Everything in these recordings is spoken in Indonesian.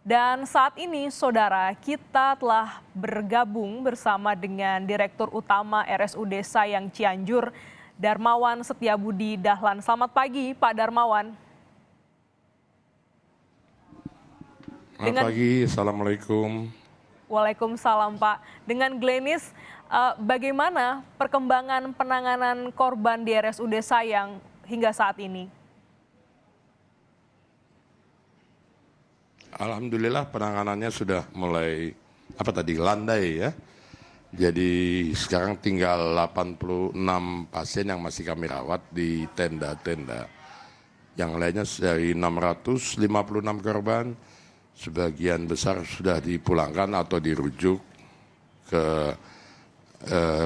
Dan saat ini, saudara, kita telah bergabung bersama dengan Direktur Utama RSUD Sayang Cianjur, Darmawan Setiabudi Dahlan. Selamat pagi, Pak Darmawan. Selamat pagi, Assalamualaikum. Waalaikumsalam, Pak. Dengan Glenis, bagaimana perkembangan penanganan korban di RSUD Sayang hingga saat ini? Alhamdulillah penanganannya sudah mulai landai ya. Jadi sekarang tinggal 86 pasien yang masih kami rawat di tenda-tenda. Yang lainnya dari 656 korban, sebagian besar sudah dipulangkan atau dirujuk ke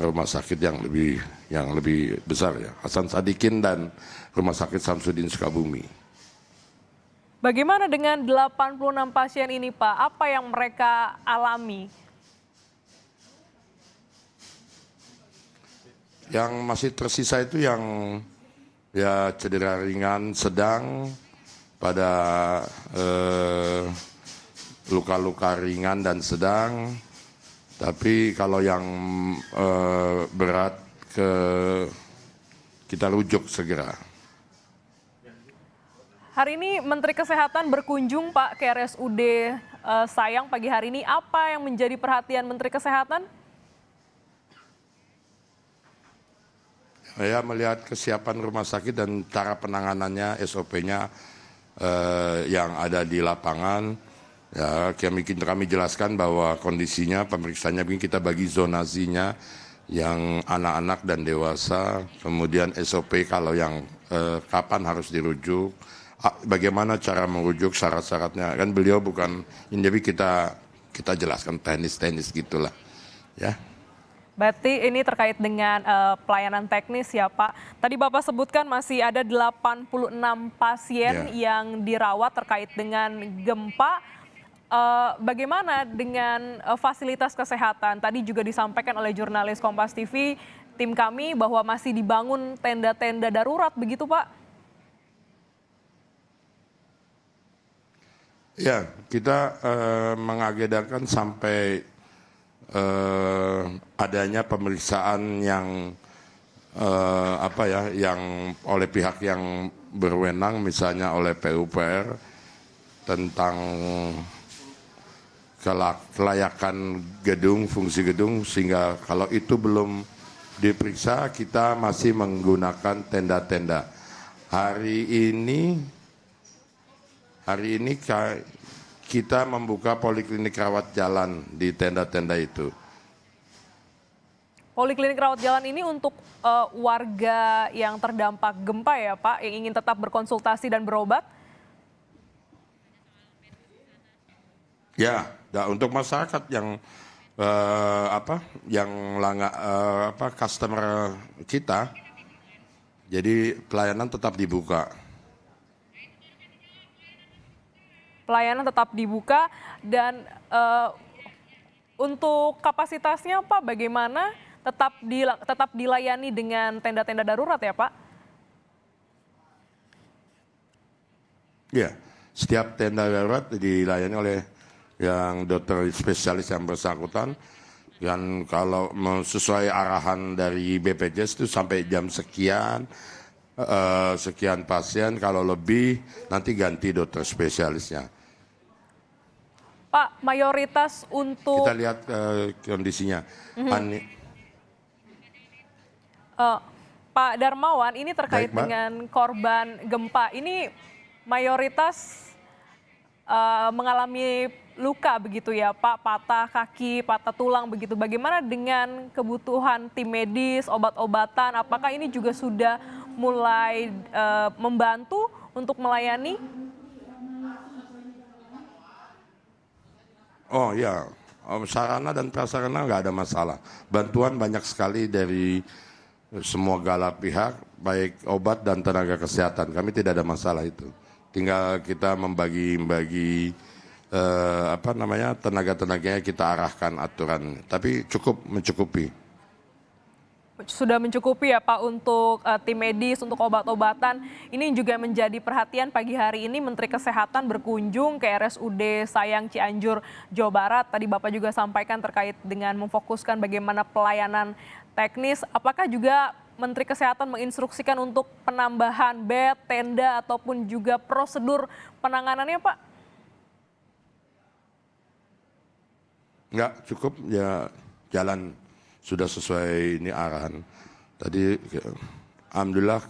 rumah sakit yang lebih besar ya, Hasan Sadikin dan Rumah Sakit Samsudin Sukabumi. Bagaimana dengan 86 pasien ini, Pak? Apa yang mereka alami? Yang masih tersisa itu yang ya cedera ringan, sedang, pada luka-luka ringan dan sedang. Tapi kalau yang berat kita rujuk segera. Hari ini Menteri Kesehatan berkunjung, Pak, ke RSUD Sayang pagi hari ini. Apa yang menjadi perhatian Menteri Kesehatan? Saya melihat kesiapan rumah sakit dan cara penanganannya, SOP-nya yang ada di lapangan. Ya, kami jelaskan bahwa kondisinya, pemeriksaannya kita bagi zonasinya, yang anak-anak dan dewasa, kemudian SOP kalau yang kapan harus dirujuk, bagaimana cara merujuk, syarat-syaratnya. Kan beliau bukan, jadi kita jelaskan teknis gitulah. Ya. Berarti ini terkait dengan pelayanan teknis ya, Pak. Tadi Bapak sebutkan masih ada 86 pasien yang dirawat terkait dengan gempa. Bagaimana dengan fasilitas kesehatan? Tadi juga disampaikan oleh jurnalis Kompas TV, tim kami, bahwa masih dibangun tenda-tenda darurat, begitu Pak? Ya, kita mengagendakan sampai adanya pemeriksaan yang yang oleh pihak yang berwenang, misalnya oleh PUPR tentang kelayakan gedung, fungsi gedung, sehingga kalau itu belum diperiksa kita masih menggunakan tenda-tenda. Hari ini kita membuka poliklinik rawat jalan di tenda-tenda itu. Poliklinik rawat jalan ini untuk warga yang terdampak gempa ya, Pak, yang ingin tetap berkonsultasi dan berobat? Ya, untuk masyarakat yang customer kita, jadi pelayanan tetap dibuka. Pelayanan tetap dibuka dan untuk kapasitasnya, Pak, bagaimana? Tetap dilayani dengan tenda-tenda darurat ya, Pak? Ya, setiap tenda darurat dilayani oleh yang dokter spesialis yang bersangkutan, dan kalau sesuai arahan dari BPJS itu sampai jam sekian, sekian pasien, kalau lebih nanti ganti dokter spesialisnya. Pak, mayoritas untuk... Kita lihat kondisinya. Pak Darmawan, ini terkait dengan korban gempa. Ini mayoritas mengalami luka begitu ya, Pak, patah kaki, patah tulang begitu. Bagaimana dengan kebutuhan tim medis, obat-obatan? Apakah ini juga sudah mulai membantu untuk melayani? Oh ya, sarana dan prasarana nggak ada masalah. Bantuan banyak sekali dari semua gala pihak, baik obat dan tenaga kesehatan. Kami tidak ada masalah itu. Tinggal kita membagi tenaga-tenaganya kita arahkan aturan. Tapi mencukupi. sudah mencukupi ya Pak untuk tim medis, untuk obat-obatan. Ini juga menjadi perhatian pagi hari ini Menteri Kesehatan berkunjung ke RSUD Sayang Cianjur, Jawa Barat. Tadi Bapak juga sampaikan terkait dengan memfokuskan bagaimana pelayanan teknis. Apakah juga Menteri Kesehatan menginstruksikan untuk penambahan bed, tenda, ataupun juga prosedur penanganannya Pak? Enggak, cukup ya jalan sudah sesuai ini arahan. Tadi alhamdulillah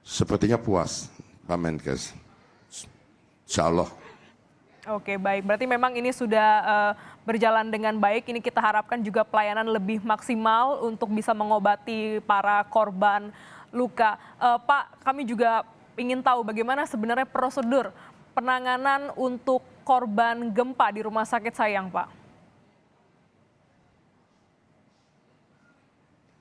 sepertinya puas Pak Menkes. Insya Allah. Oke, baik. Berarti memang ini sudah berjalan dengan baik. Ini kita harapkan juga pelayanan lebih maksimal untuk bisa mengobati para korban luka. Pak, kami juga ingin tahu bagaimana sebenarnya prosedur penanganan untuk korban gempa di Rumah Sakit Sayang, Pak.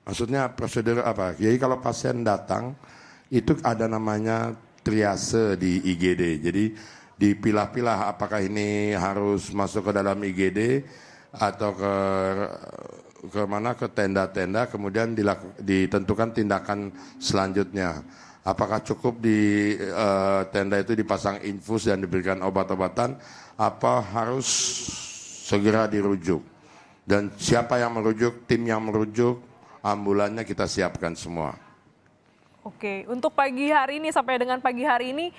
Maksudnya prosedur apa? Jadi kalau pasien datang, itu ada namanya triase di IGD. Jadi dipilah-pilah apakah ini harus masuk ke dalam IGD atau ke mana, ke tenda-tenda, kemudian ditentukan tindakan selanjutnya. Apakah cukup di tenda itu dipasang infus dan diberikan obat-obatan, apa harus segera dirujuk. Dan siapa yang merujuk, tim yang merujuk, ambulannya kita siapkan semua. Oke, untuk pagi hari ini sampai dengan pagi hari ini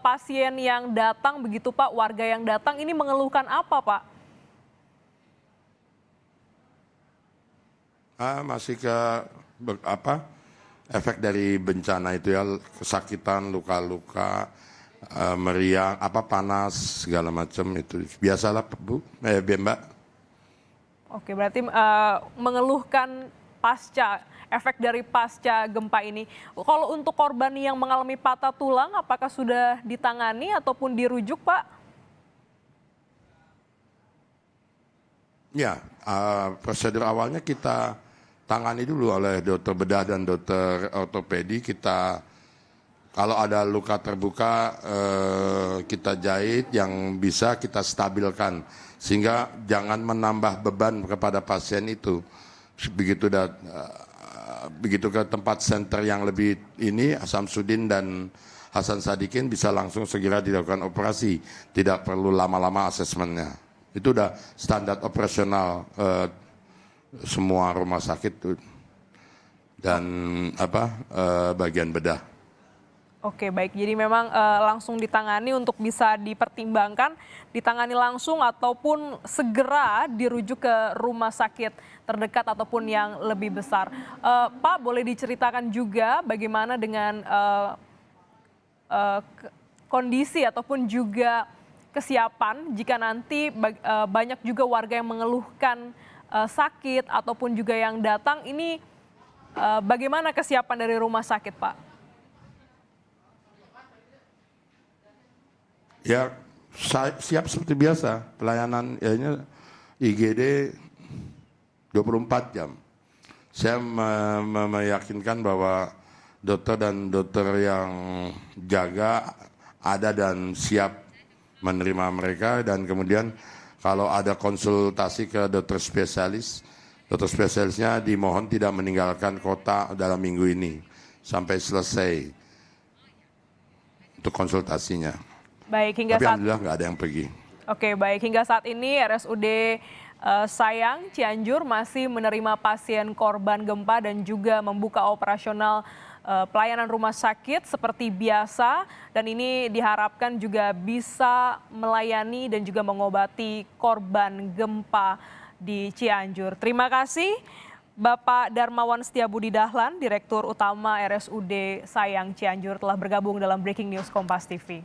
pasien yang datang begitu Pak, warga yang datang ini mengeluhkan apa Pak? Masih efek dari bencana itu ya, kesakitan, luka-luka, meriang, panas segala macam itu biasalah Bu, Mbak. Oke, berarti mengeluhkan efek dari pasca gempa ini. Kalau untuk korban yang mengalami patah tulang, apakah sudah ditangani ataupun dirujuk, Pak? Ya, prosedur awalnya kita tangani dulu oleh dokter bedah dan dokter ortopedi. Kalau ada luka terbuka, kita jahit, yang bisa kita stabilkan. Sehingga jangan menambah beban kepada pasien itu. Begitu ke tempat center yang lebih ini, Samsudin dan Hasan Sadikin bisa langsung segera dilakukan operasi, tidak perlu lama-lama asesmennya. Itu udah standar operasional semua rumah sakit dan bagian bedah. Oke, baik. Jadi memang langsung ditangani untuk bisa dipertimbangkan, ditangani langsung ataupun segera dirujuk ke rumah sakit terdekat ataupun yang lebih besar. Pak, boleh diceritakan juga bagaimana dengan kondisi ataupun juga kesiapan jika nanti banyak juga warga yang mengeluhkan sakit ataupun juga yang datang, ini bagaimana kesiapan dari rumah sakit, Pak? Ya, siap seperti biasa, pelayanan IGD 24 jam. Saya meyakinkan bahwa dokter dan dokter yang jaga ada dan siap menerima mereka, dan kemudian kalau ada konsultasi ke dokter spesialisnya dimohon tidak meninggalkan kota dalam minggu ini sampai selesai untuk konsultasinya. Baik, Tapi alhamdulillah nggak ada yang pergi. Oke, baik. Hingga saat ini RSUD Sayang Cianjur masih menerima pasien korban gempa dan juga membuka operasional pelayanan rumah sakit seperti biasa. Dan ini diharapkan juga bisa melayani dan juga mengobati korban gempa di Cianjur. Terima kasih Bapak Darmawan Setiabudi Dahlan, Direktur Utama RSUD Sayang Cianjur, telah bergabung dalam Breaking News Kompas TV.